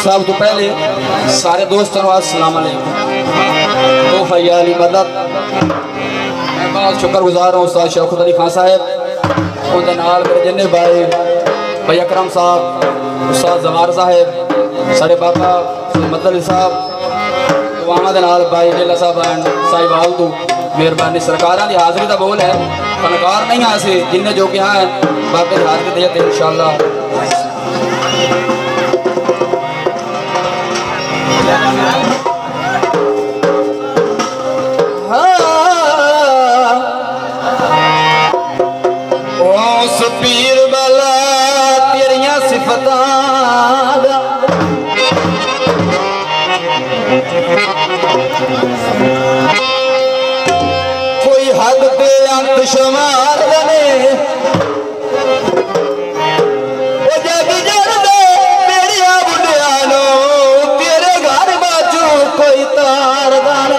सब तो पहले सारे दोस्तों को अस्सलाम वालेकुम। तो फैयाली मदद मैं बहुत शुक्रगुजार हूँ उस्ताद शौकत अली खान साहब उनके नाल मेरे जिन्ने भाई अकरम साहब उस्ताद जमार साहब सारे बाबा मदद अली साहब दुआवां दे नाल भाई लीला साहब साहिवाल तो मेहरबानी सरकारां दी हाज़री दा बोल है फनकार नहीं आसे जिन्ने जो कि हाँ बाबे दी हाज़री दे इंशाअल्लाह। पीर वाला तेरिया सिफतां कोई हद पे अंत शुमार ने जग जरदे मेरिया बुढ़ियानो तेरे घर बाजू कोई तारदार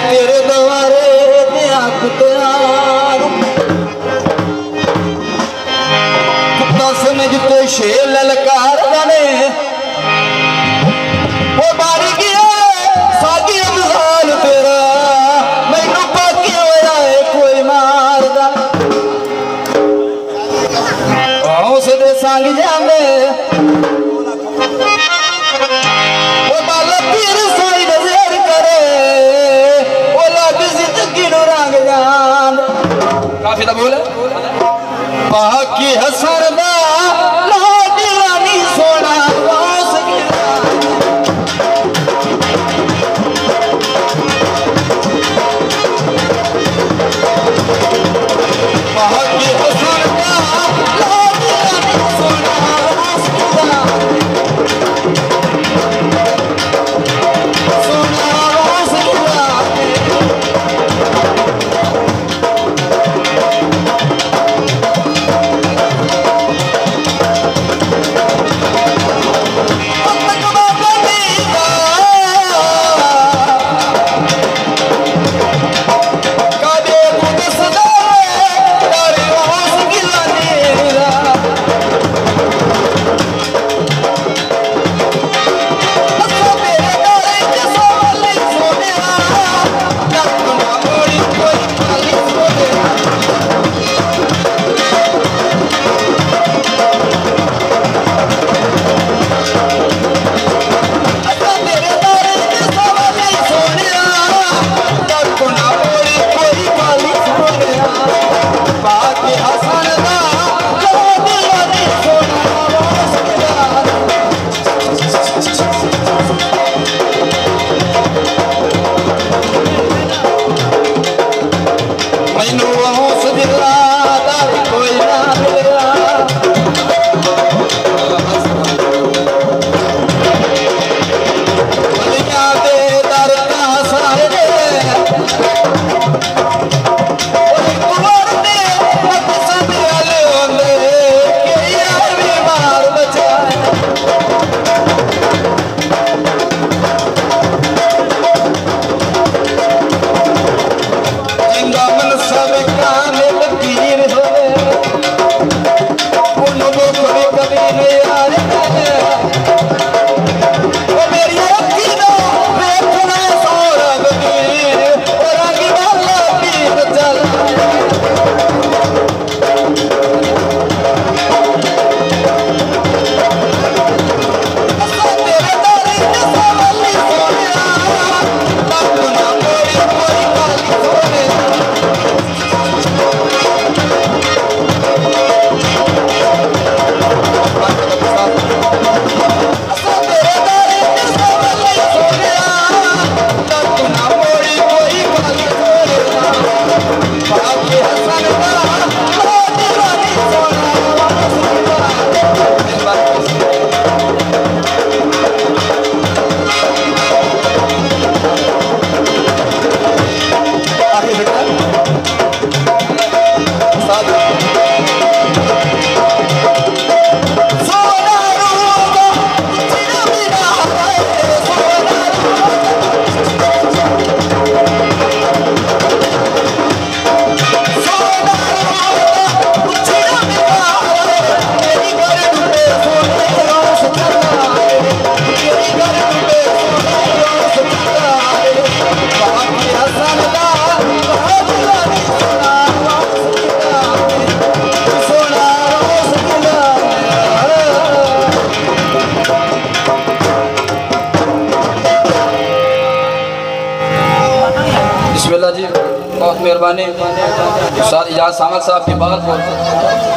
तेरे द्वारे कुत्ता समझते शेर ललकार बने वो बारी गया सागी अमसाल तेरा मैनू पाके होया है कोई मारदा उसदे संग जांदे वो बाला पीर सोई नजर करे काफी बोल बाकी हसन सोना बाकी हसन मेहरबानी। उस्ताद इजाज़ सामद साहब की बात बोलते